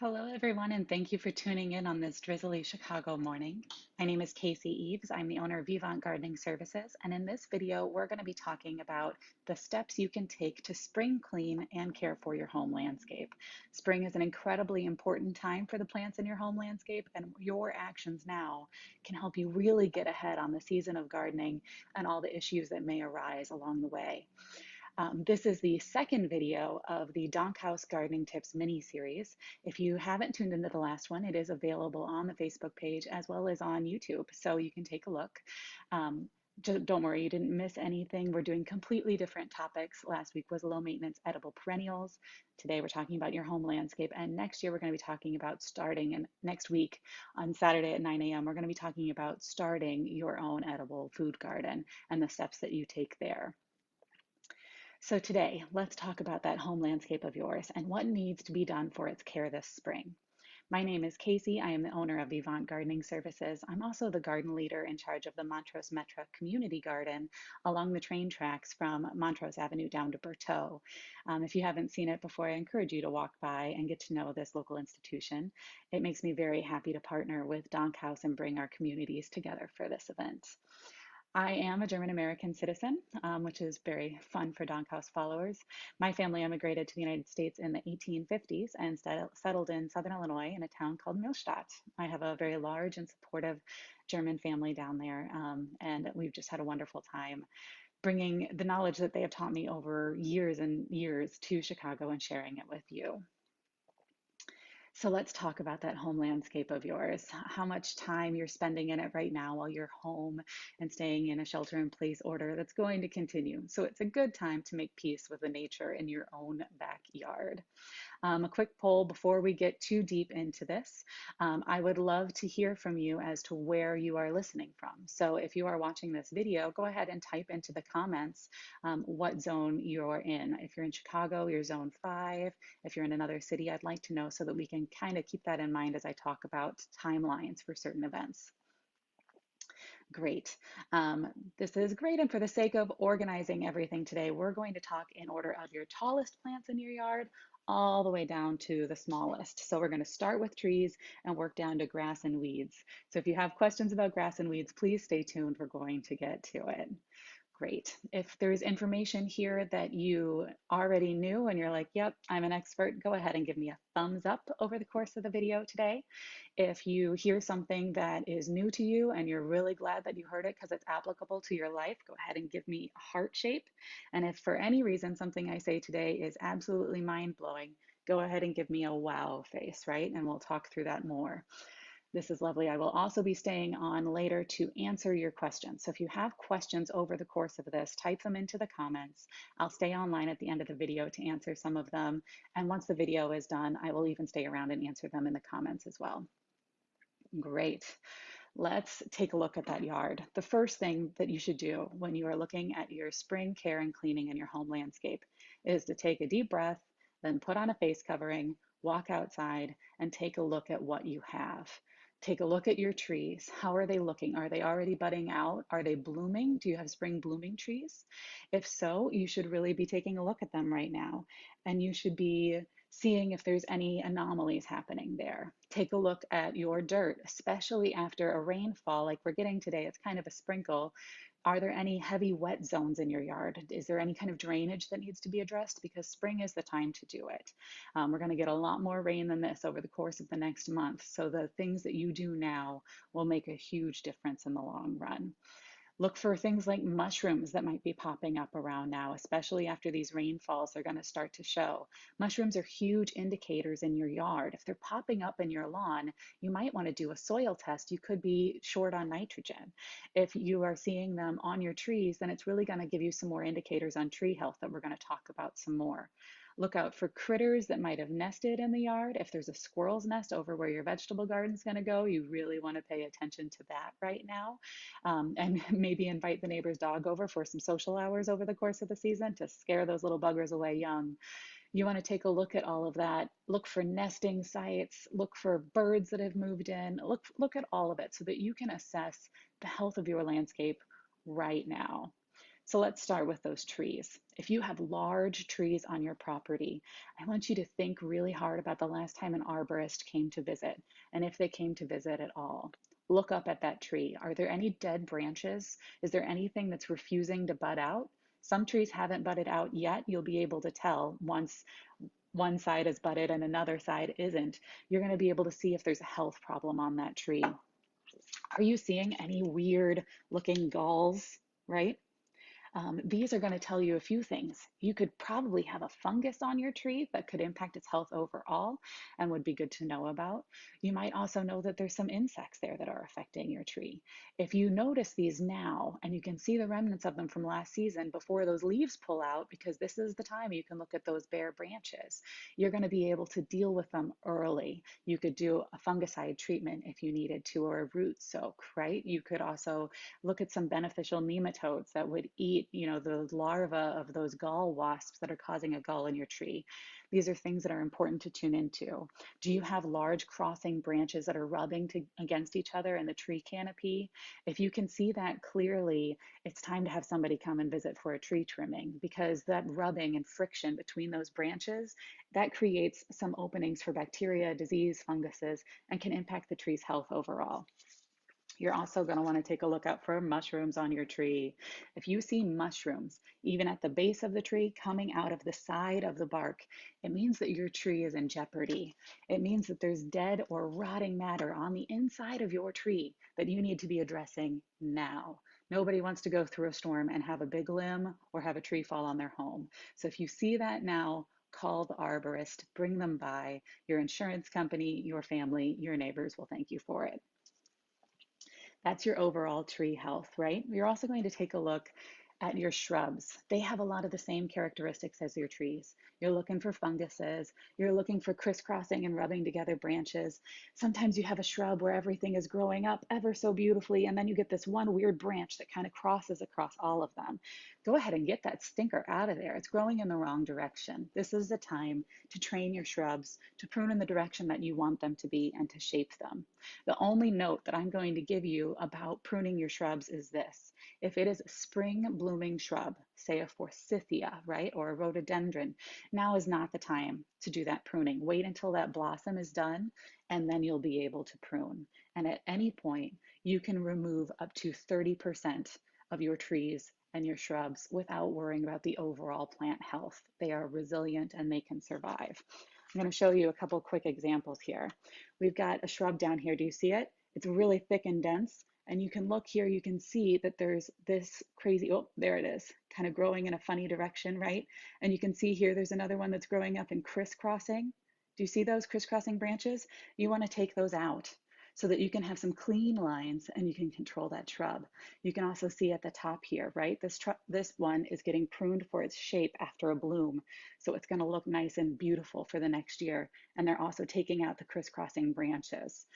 Hello, everyone, and thank you for tuning in on this drizzly Chicago morning. My name is Kasey Eaves. I'm the owner of Vivant Gardening Services, and in this video, we're going to be talking about the steps you can take to spring clean and care for your home landscape. Spring is an incredibly important time for the plants in your home landscape, and your actions now can help you really get ahead on the season of gardening and all the issues that may arise along the way. This is the second video of the Dank Haus Gardening Tips mini-series. If you haven't tuned into the last one, it is available on the Facebook page as well as on YouTube, so you can take a look. Just don't worry, you didn't miss anything. We're doing completely different topics. Last week was low maintenance edible perennials. Today we're talking about your home landscape. And next year we're going to be talking about starting, and next week on Saturday at 9 a.m., we're going to be talking about starting your own edible food garden and the steps that you take there. So today, let's talk about that home landscape of yours and what needs to be done for its care this spring. My name is Kasey. I am the owner of Vivant Gardening Services. I'm also the garden leader in charge of the Montrose Metra Community Garden along the train tracks from Montrose Avenue down to Bertaux. If you haven't seen it before, I encourage you to walk by and get to know this local institution. It makes me very happy to partner with Dank Haus and bring our communities together for this event. I am a German American citizen, which is very fun for Dank Haus followers. My family immigrated to the United States in the 1850s and settled in Southern Illinois in a town called Millstadt. I have a very large and supportive German family down there, and we've just had a wonderful time bringing the knowledge that they have taught me over years and years to Chicago and sharing it with you. So let's talk about that home landscape of yours, how much time you're spending in it right now while you're home and staying in a shelter in place order that's going to continue. So it's a good time to make peace with the nature in your own backyard. A quick poll before we get too deep into this. I would love to hear from you as to where you are listening from. So if you are watching this video, go ahead and type into the comments what zone you're in. If you're in Chicago, you're zone 5. If you're in another city, I'd like to know so that we can kind of keep that in mind as I talk about timelines for certain events. Great. This is great. And for the sake of organizing everything today, we're going to talk in order of your tallest plants in your yard all the way down to the smallest. So we're going to start with trees and work down to grass and weeds. So if you have questions about grass and weeds, please stay tuned. We're going to get to it. Great. If there's information here that you already knew and you're like, yep, I'm an expert, go ahead and give me a thumbs up over the course of the video today. If you hear something that is new to you and you're really glad that you heard it because it's applicable to your life, go ahead and give me a heart shape. And if for any reason something I say today is absolutely mind-blowing, go ahead and give me a wow face, right? And we'll talk through that more. This is lovely. I will also be staying on later to answer your questions. So if you have questions over the course of this, type them into the comments. I'll stay online at the end of the video to answer some of them. And once the video is done, I will even stay around and answer them in the comments as well. Great. Let's take a look at that yard. The first thing that you should do when you are looking at your spring care and cleaning in your home landscape is to take a deep breath, then put on a face covering, walk outside, and take a look at what you have. Take a look at your trees. How are they looking? Are they already budding out? Are they blooming? Do you have spring blooming trees? If so, you should really be taking a look at them right now. And you should be seeing if there's any anomalies happening there. Take a look at your dirt, especially after a rainfall like we're getting today. It's kind of a sprinkle. Are there any heavy wet zones in your yard? Is there any kind of drainage that needs to be addressed? Because spring is the time to do it. We're going to get a lot more rain than this over the course of the next month. So the things that you do now will make a huge difference in the long run. Look for things like mushrooms that might be popping up around now, especially after these rainfalls are going to start to show. Mushrooms are huge indicators in your yard. If they're popping up in your lawn, you might want to do a soil test. You could be short on nitrogen. If you are seeing them on your trees, then it's really going to give you some more indicators on tree health that we're going to talk about some more. Look out for critters that might have nested in the yard. If there's a squirrel's nest over where your vegetable garden is going to go, you really want to pay attention to that right now. And maybe invite the neighbor's dog over for some social hours over the course of the season to scare those little buggers away young. You want to take a look at all of that. Look for nesting sites, look for birds that have moved in, look at all of it so that you can assess the health of your landscape right now. So let's start with those trees. If you have large trees on your property, I want you to think really hard about the last time an arborist came to visit, and if they came to visit at all. Look up at that tree. Are there any dead branches? Is there anything that's refusing to bud out? Some trees haven't budded out yet. You'll be able to tell once one side is budded and another side isn't. You're going to be able to see if there's a health problem on that tree. Are you seeing any weird looking galls, right? These are going to tell you a few things. You could probably have a fungus on your tree that could impact its health overall and would be good to know about. You might also know that there's some insects there that are affecting your tree. If you notice these now, and you can see the remnants of them from last season before those leaves pull out, because this is the time you can look at those bare branches, you're going to be able to deal with them early. You could do a fungicide treatment if you needed to, or a root soak, right? You could also look at some beneficial nematodes that would eat, the larvae of those gall wasps that are causing a gall in your tree. These are things that are important to tune into. Do you have large crossing branches that are rubbing against each other in the tree canopy? If you can see that clearly, it's time to have somebody come and visit for a tree trimming, because that rubbing and friction between those branches, that creates some openings for bacteria, disease, funguses, and can impact the tree's health overall. You're also going to want to take a look out for mushrooms on your tree. If you see mushrooms, even at the base of the tree, coming out of the side of the bark, it means that your tree is in jeopardy. It means that there's dead or rotting matter on the inside of your tree that you need to be addressing now. Nobody wants to go through a storm and have a big limb or have a tree fall on their home. So if you see that now, call the arborist, bring them by. Your insurance company, your family, your neighbors will thank you for it. That's your overall tree health, right? You're also going to take a look at your shrubs. They have a lot of the same characteristics as your trees. You're looking for funguses. You're looking for crisscrossing and rubbing together branches. Sometimes you have a shrub where everything is growing up ever so beautifully, and then you get this one weird branch that kind of crosses across all of them. Go ahead and get that stinker out of there. It's growing in the wrong direction. This is the time to train your shrubs to prune in the direction that you want them to be and to shape them. The only note that I'm going to give you about pruning your shrubs is this. If it is a spring blooming shrub, say a forsythia, right, or a rhododendron, now is not the time to do that pruning. Wait until that blossom is done, and then you'll be able to prune. And at any point, you can remove up to 30% of your trees and your shrubs without worrying about the overall plant health. They are resilient and they can survive. I'm going to show you a couple quick examples here. We've got a shrub down here. Do you see it? It's really thick and dense. And you can look here, you can see that there's this crazy, oh, there it is, kind of growing in a funny direction, right? And you can see here, there's another one that's growing up and crisscrossing. Do you see those crisscrossing branches? You want to take those out so that you can have some clean lines and you can control that shrub. You can also see at the top here, right? This one is getting pruned for its shape after a bloom. So it's going to look nice and beautiful for the next year. And they're also taking out the crisscrossing branches.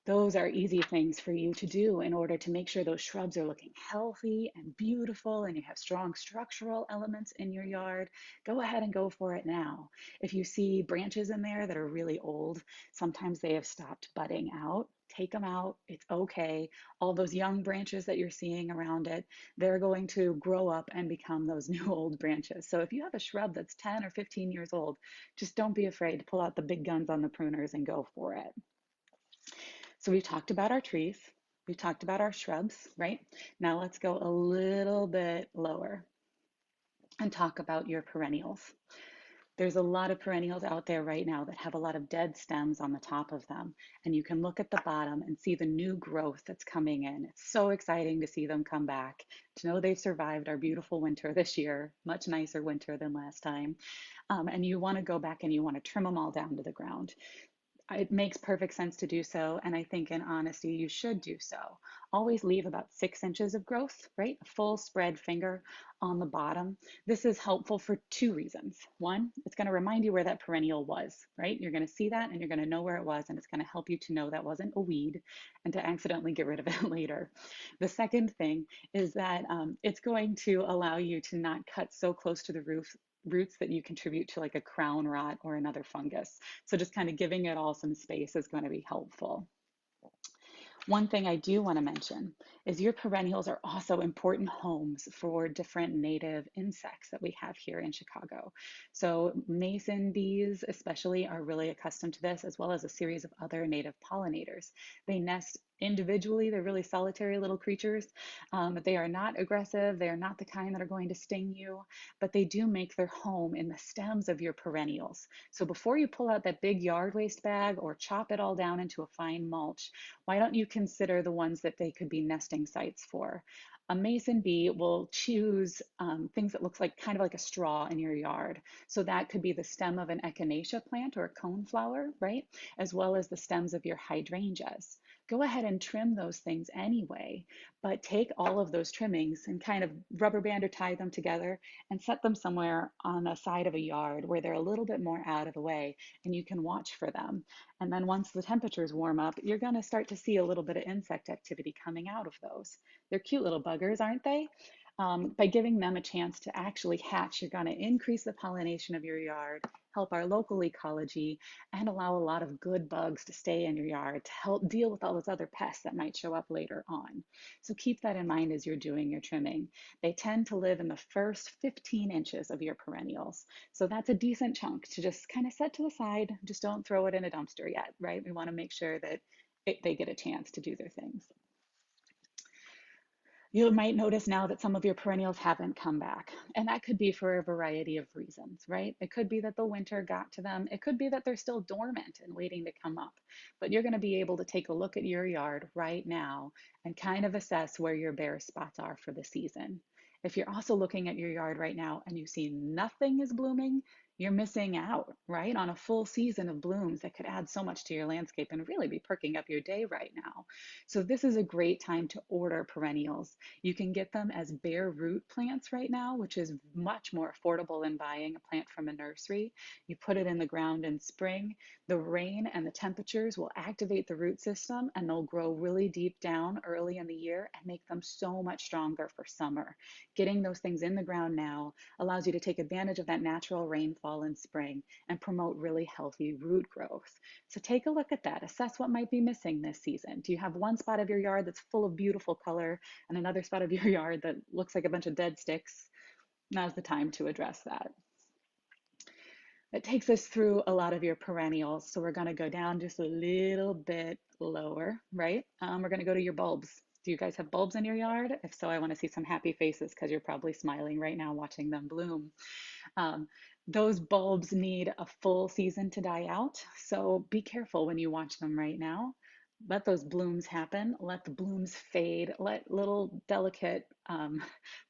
Those are easy things for you to do in order to make sure those shrubs are looking healthy and beautiful and you have strong structural elements in your yard. Go ahead and go for it now. If you see branches in there that are really old, sometimes they have stopped budding out. Take them out. It's okay. All those young branches that you're seeing around it, they're going to grow up and become those new old branches. So if you have a shrub that's 10 or 15 years old, just don't be afraid to pull out the big guns on the pruners and go for it. So we've talked about our trees, we've talked about our shrubs, right? Now let's go a little bit lower and talk about your perennials. There's a lot of perennials out there right now that have a lot of dead stems on the top of them. And you can look at the bottom and see the new growth that's coming in. It's so exciting to see them come back, to know they've survived our beautiful winter this year, much nicer winter than last time. And you want to go back and you want to trim them all down to the ground. It makes perfect sense to do so, and I think in honesty, you should do so. Always leave about 6 inches of growth, right? A full spread finger on the bottom. This is helpful for 2 reasons. One, it's going to remind you where that perennial was, right? You're going to see that and you're going to know where it was, and it's going to help you to know that wasn't a weed and to accidentally get rid of it later. The second thing is that it's going to allow you to not cut so close to the roots that you contribute to like a crown rot or another fungus. So just kind of giving it all some space is going to be helpful. One thing I do want to mention is your perennials are also important homes for different native insects that we have here in Chicago. So mason bees especially are really accustomed to this, as well as a series of other native pollinators. They nest individually. They're really solitary little creatures. They are not aggressive. They are not the kind that are going to sting you, but they do make their home in the stems of your perennials. So before you pull out that big yard waste bag or chop it all down into a fine mulch, why don't you consider the ones that they could be nesting sites for? A mason bee will choose things that looks like kind of like a straw in your yard. So that could be the stem of an echinacea plant or a coneflower, right? As well as the stems of your hydrangeas. Go ahead and trim those things anyway, but take all of those trimmings and kind of rubber band or tie them together and set them somewhere on the side of a yard where they're a little bit more out of the way and you can watch for them. And then once the temperatures warm up, you're going to start to see a little bit of insect activity coming out of those. They're cute little buggers, aren't they? By giving them a chance to actually hatch, you're going to increase the pollination of your yard, help our local ecology, and allow a lot of good bugs to stay in your yard to help deal with all those other pests that might show up later on. So keep that in mind as you're doing your trimming. They tend to live in the first 15 inches of your perennials. So that's a decent chunk to just kind of set to the side. Just don't throw it in a dumpster yet, right? We want to make sure that they get a chance to do their things. You might notice now that some of your perennials haven't come back, and that could be for a variety of reasons, right? It could be that the winter got to them. It could be that they're still dormant and waiting to come up. But you're going to be able to take a look at your yard right now and kind of assess where your bare spots are for the season. If you're also looking at your yard right now and you see nothing is blooming, you're missing out, right, on a full season of blooms that could add so much to your landscape and really be perking up your day right now. So this is a great time to order perennials. You can get them as bare root plants right now, which is much more affordable than buying a plant from a nursery. You put it in the ground in spring. The rain and the temperatures will activate the root system and they'll grow really deep down early in the year and make them so much stronger for summer. Getting those things in the ground now allows you to take advantage of that natural rainfall in spring and promote really healthy root growth. So take a look at that. Assess what might be missing this season. Do you have one spot of your yard that's full of beautiful color and another spot of your yard that looks like a bunch of dead sticks? Now's the time to address that. It takes us through a lot of your perennials. So we're going to go down just a little bit lower, right? We're going to go to your bulbs. Do you guys have bulbs in your yard? If so, I want to see some happy faces because you're probably smiling right now watching them bloom. Um, those bulbs need a full season to die out. So be careful when you watch them right now. Let those blooms happen. Let the blooms fade. Let little delicate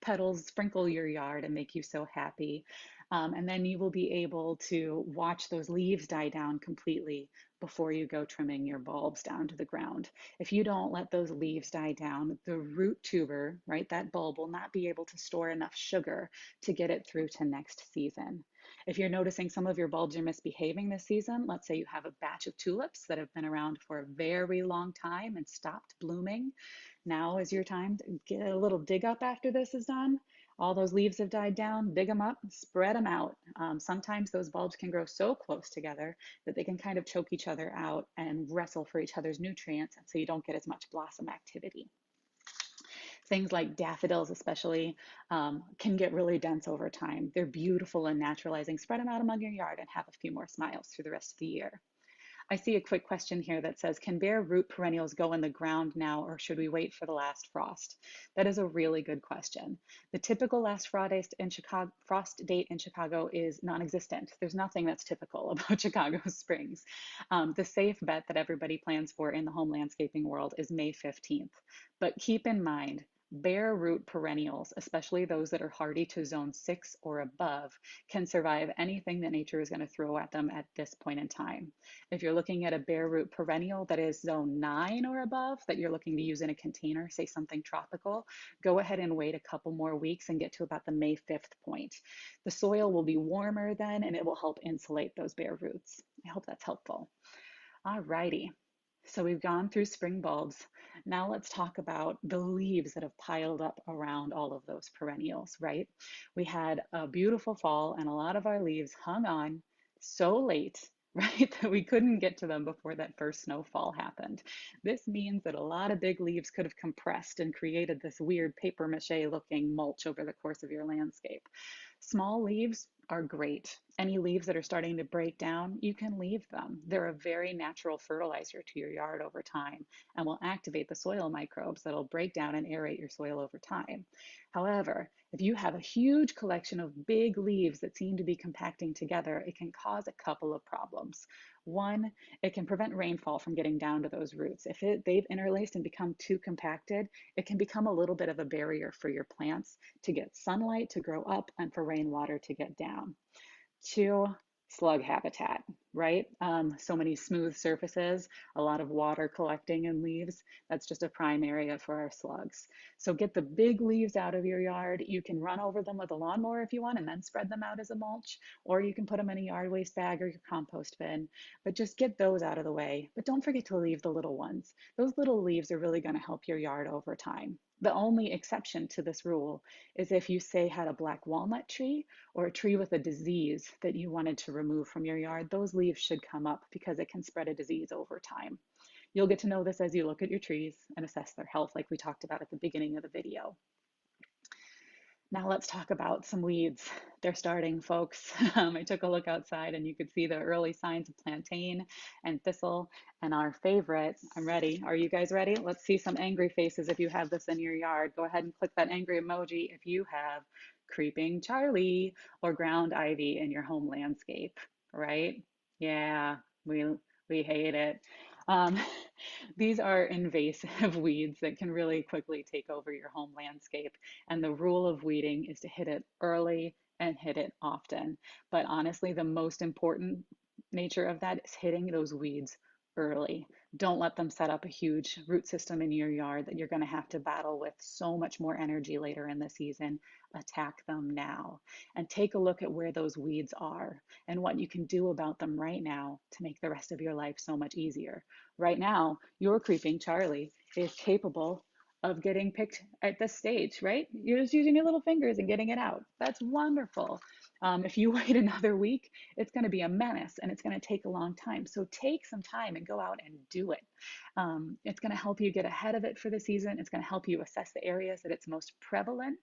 petals sprinkle your yard and make you so happy. And then you will be able to watch those leaves die down completely before you go trimming your bulbs down to the ground. If you don't let those leaves die down, the root tuber, right, that bulb will not be able to store enough sugar to get it through to next season. If you're noticing some of your bulbs are misbehaving this season, let's say you have a batch of tulips that have been around for a very long time and stopped blooming, now is your time to get a little dig up after this is done. All those leaves have died down, dig them up, spread them out. Sometimes those bulbs can grow so close together that they can kind of choke each other out and wrestle for each other's nutrients, and so you don't get as much blossom activity. Things like daffodils, especially, can get really dense over time. They're beautiful and naturalizing. Spread them out among your yard and have a few more smiles through the rest of the year. I see a quick question here that says, can bare root perennials go in the ground now, or should we wait for the last frost? That is a really good question. The typical last frost date in Chicago is non-existent. There's nothing that's typical about Chicago springs. The safe bet that everybody plans for in the home landscaping world is May 15th. But keep in mind, bare root perennials, especially those that are hardy to zone 6 or above, can survive anything that nature is going to throw at them at this point in time. If you're looking at a bare root perennial that is zone 9 or above, that you're looking to use in a container, say something tropical, go ahead and wait a couple more weeks and get to about the May 5th point. The soil will be warmer then and it will help insulate those bare roots. I hope that's helpful. All righty. So we've gone through spring bulbs. Now let's talk about the leaves that have piled up around all of those perennials, right? We had a beautiful fall and a lot of our leaves hung on so late right? That we couldn't get to them before that first snowfall happened. This means that a lot of big leaves could have compressed and created this weird paper mache looking mulch over the course of your landscape. Small leaves are great. Any leaves that are starting to break down, you can leave them. They're a very natural fertilizer to your yard over time and will activate the soil microbes that'll break down and aerate your soil over time. However, if you have a huge collection of big leaves that seem to be compacting together, it can cause a couple of problems. One, it can prevent rainfall from getting down to those roots. If they've interlaced and become too compacted, it can become a little bit of a barrier for your plants to get sunlight to grow up and for rainwater to get down. Two, slug habitat, right? So many smooth surfaces, a lot of water collecting in leaves. That's just a prime area for our slugs. So get the big leaves out of your yard. You can run over them with a lawnmower if you want and then spread them out as a mulch, or you can put them in a yard waste bag or your compost bin, but just get those out of the way. But don't forget to leave the little ones. Those little leaves are really going to help your yard over time. The only exception to this rule is if you say had a black walnut tree or a tree with a disease that you wanted to remove from your yard, those leaves should come up because it can spread a disease over time. You'll get to know this as you look at your trees and assess their health, like we talked about at the beginning of the video. Now let's talk about some weeds. They're starting, folks. I took a look outside and you could see the early signs of plantain and thistle. And our favorite, I'm ready. Are you guys ready? Let's see some angry faces if you have this in your yard. Go ahead and click that angry emoji if you have creeping Charlie or ground ivy in your home landscape, right? Yeah, we hate it. Um, these are invasive weeds that can really quickly take over your home landscape. And the rule of weeding is to hit it early and hit it often. But honestly, the most important nature of that is hitting those weeds early. Don't let them set up a huge root system in your yard that you're going to have to battle with so much more energy later in the season. Attack them now and take a look at where those weeds are and what you can do about them right now to make the rest of your life so much easier. Right now, your creeping Charlie is capable of getting picked at this stage, right? You're just using your little fingers and getting it out. That's wonderful. If you wait another week, it's going to be a menace and it's going to take a long time. So take some time and go out and do it. It's going to help you get ahead of it for the season. It's going to help you assess the areas that it's most prevalent.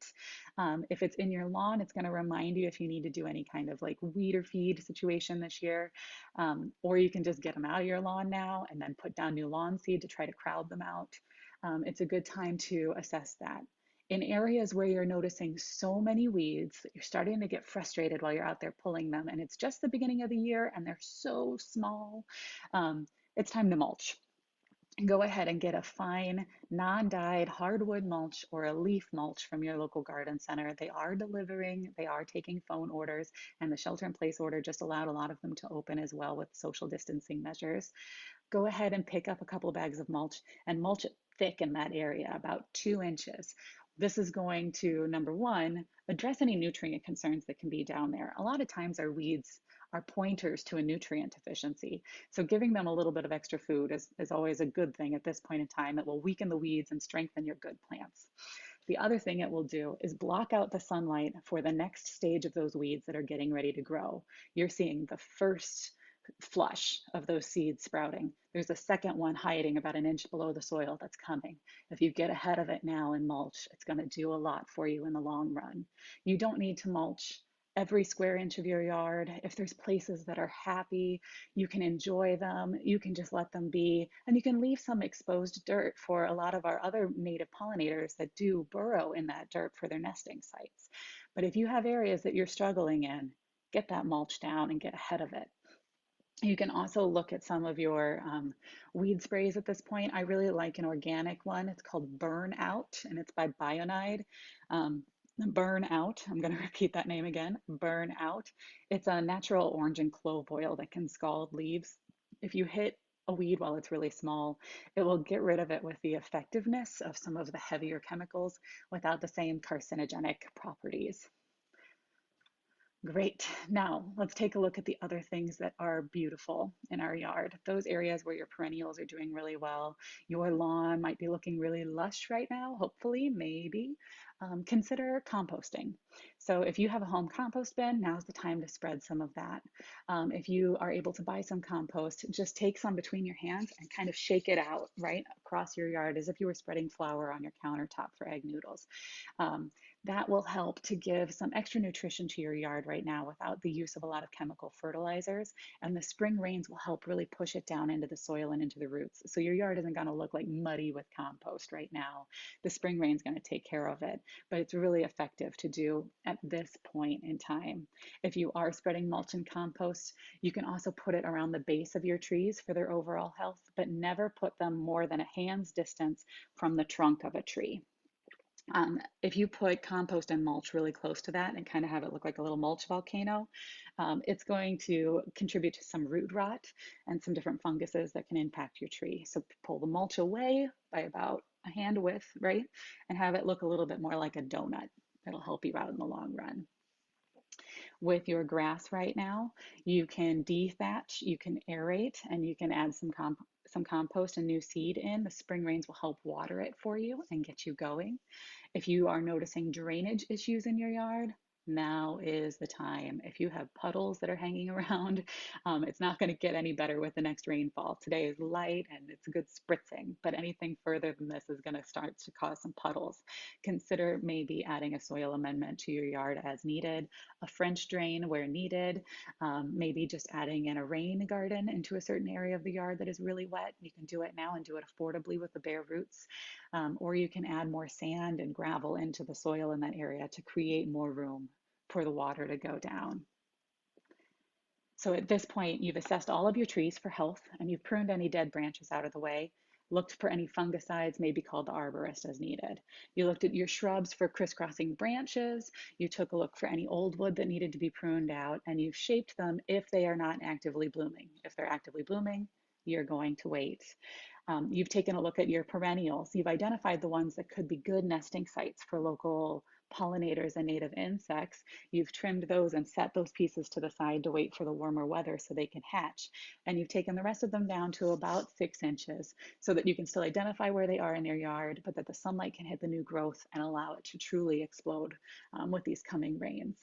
If it's in your lawn, it's going to remind you if you need to do any kind of like weed or feed situation this year. Or you can just get them out of your lawn now and then put down new lawn seed to try to crowd them out. It's a good time to assess that. In areas where you're noticing so many weeds that you're starting to get frustrated while you're out there pulling them, and it's just the beginning of the year and they're so small, it's time to mulch. Go ahead and get a fine non-dyed hardwood mulch or a leaf mulch from your local garden center. They are delivering, they are taking phone orders, and the shelter in place order just allowed a lot of them to open as well with social distancing measures. Go ahead and pick up a couple of bags of mulch and mulch it thick in that area, about 2 inches. This is going to, number one, address any nutrient concerns that can be down there. A lot of times our weeds are pointers to a nutrient deficiency. So giving them a little bit of extra food is always a good thing at this point in time. It will weaken the weeds and strengthen your good plants. The other thing it will do is block out the sunlight for the next stage of those weeds that are getting ready to grow. You're seeing the first flush of those seeds sprouting. There's a second one hiding about an inch below the soil that's coming. If you get ahead of it now and mulch, it's going to do a lot for you in the long run. You don't need to mulch every square inch of your yard. If there's places that are happy, you can enjoy them, you can just let them be, and you can leave some exposed dirt for a lot of our other native pollinators that do burrow in that dirt for their nesting sites. But if you have areas that you're struggling in, get that mulch down and get ahead of it. You can also look at some of your weed sprays at this point. I really like an organic one. It's called Burn Out, and it's by Bionide. Burn Out, I'm going to repeat that name again, Burn Out. It's a natural orange and clove oil that can scald leaves. If you hit a weed while it's really small, it will get rid of it with the effectiveness of some of the heavier chemicals without the same carcinogenic properties. Great. Now let's take a look at the other things that are beautiful in our yard. Those areas where your perennials are doing really well. Your lawn might be looking really lush right now, hopefully, maybe. Consider composting. So if you have a home compost bin, now's the time to spread some of that. If you are able to buy some compost, just take some between your hands and kind of shake it out right across your yard as if you were spreading flour on your countertop for egg noodles. Um, that will help to give some extra nutrition to your yard right now without the use of a lot of chemical fertilizers. And the spring rains will help really push it down into the soil and into the roots. So your yard isn't going to look like muddy with compost right now. The spring rain's going to take care of it, but it's really effective to do at this point in time. If you are spreading mulch and compost, you can also put it around the base of your trees for their overall health, but never put them more than a hand's distance from the trunk of a tree. If you put compost and mulch really close to that and kind of have it look like a little mulch volcano, it's going to contribute to some root rot and some different funguses that can impact your tree. So pull the mulch away by about a hand width, right? And have it look a little bit more like a donut. It'll help you out in the long run. With your grass right now, you can dethatch, you can aerate, and you can add some compost and new seed in. The spring rains will help water it for you and get you going. If you are noticing drainage issues in your yard, now is the time. If you have puddles that are hanging around, it's not going to get any better with the next rainfall. Today is light and it's good spritzing, but anything further than this is going to start to cause some puddles. Consider maybe adding a soil amendment to your yard as needed, a French drain where needed, maybe just adding in a rain garden into a certain area of the yard that is really wet. You can do it now and do it affordably with the bare roots. Or you can add more sand and gravel into the soil in that area to create more room for the water to go down. So at this point, you've assessed all of your trees for health and you've pruned any dead branches out of the way, looked for any fungicides, maybe called the arborist as needed. You looked at your shrubs for crisscrossing branches, you took a look for any old wood that needed to be pruned out, and you've shaped them if they are not actively blooming. If they're actively blooming, you're going to wait. You've taken a look at your perennials. You've identified the ones that could be good nesting sites for local pollinators and native insects. You've trimmed those and set those pieces to the side to wait for the warmer weather so they can hatch. And you've taken the rest of them down to about 6 inches so that you can still identify where they are in your yard, but that the sunlight can hit the new growth and allow it to truly explode with these coming rains.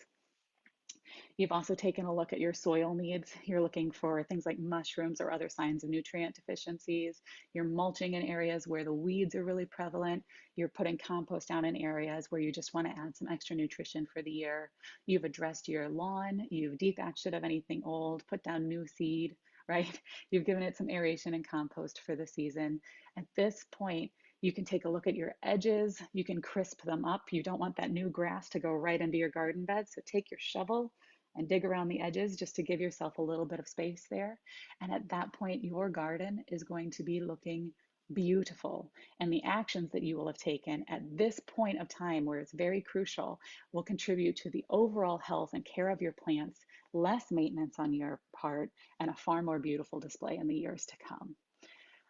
You've also taken a look at your soil needs. You're looking for things like mushrooms or other signs of nutrient deficiencies. You're mulching in areas where the weeds are really prevalent. You're putting compost down in areas where you just want to add some extra nutrition for the year. You've addressed your lawn. You've dethatched it of anything old, put down new seed, right? You've given it some aeration and compost for the season. At this point, you can take a look at your edges. You can crisp them up. You don't want that new grass to go right into your garden bed. So take your shovel and dig around the edges just to give yourself a little bit of space there. And at that point, your garden is going to be looking beautiful. And the actions that you will have taken at this point of time, where it's very crucial, will contribute to the overall health and care of your plants, less maintenance on your part, and a far more beautiful display in the years to come.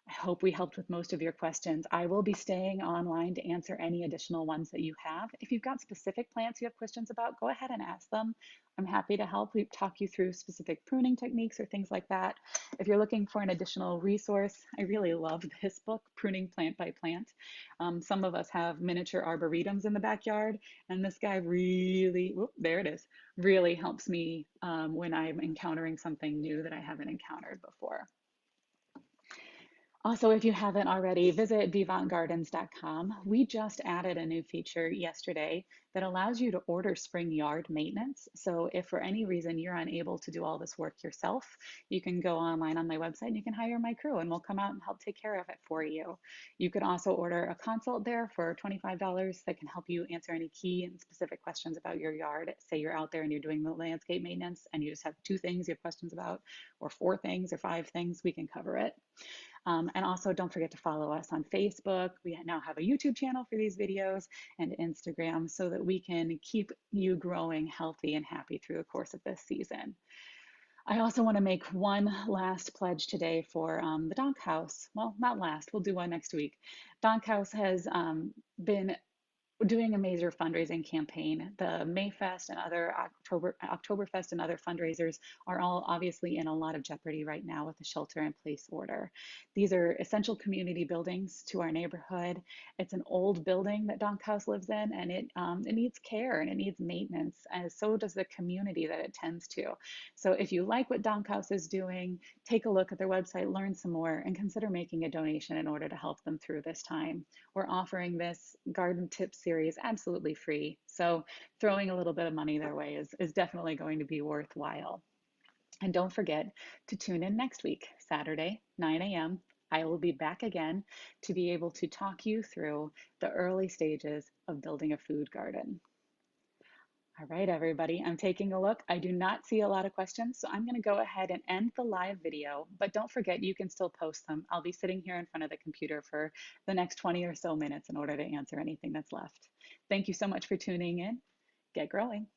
I hope we helped with most of your questions. I will be staying online to answer any additional ones that you have. If you've got specific plants you have questions about, go ahead and ask them. I'm happy to help. We talk you through specific pruning techniques or things like that. If you're looking for an additional resource, I really love this book, Pruning Plant by Plant. Some of us have miniature arboretums in the backyard, and this guy really, whoop, there it is, really helps me when I'm encountering something new that I haven't encountered before. Also, if you haven't already, visit vivantgardens.com. We just added a new feature yesterday that allows you to order spring yard maintenance. So if for any reason you're unable to do all this work yourself, you can go online on my website and you can hire my crew and we'll come out and help take care of it for you. You could also order a consult there for $25 that can help you answer any key and specific questions about your yard. Say you're out there and you're doing the landscape maintenance and you just have 2 things you have questions about, or 4 things or 5 things, we can cover it. And also don't forget to follow us on Facebook. We now have a YouTube channel for these videos and Instagram so that we can keep you growing healthy and happy through the course of this season. I also want to make one last pledge today for the Dank Haus. Well, not last, we'll do one next week. Dank Haus has been doing a major fundraising campaign. The Mayfest and other Oktoberfest and other fundraisers are all obviously in a lot of jeopardy right now with the shelter in place order. These are essential community buildings to our neighborhood. It's an old building that Dank Haus lives in, and it needs care and it needs maintenance, and so does the community that it tends to. So if you like what Dank Haus is doing, take a look at their website, learn some more, and consider making a donation in order to help them through this time. We're offering this garden tip series absolutely free. So throwing a little bit of money their way is definitely going to be worthwhile. And don't forget to tune in next week, Saturday, 9 a.m. I will be back again to be able to talk you through the early stages of building a food garden. All right, everybody, I'm taking a look. I do not see a lot of questions, so I'm going to go ahead and end the live video, but don't forget you can still post them. I'll be sitting here in front of the computer for the next 20 or so minutes in order to answer anything that's left. Thank you so much for tuning in. Get growing.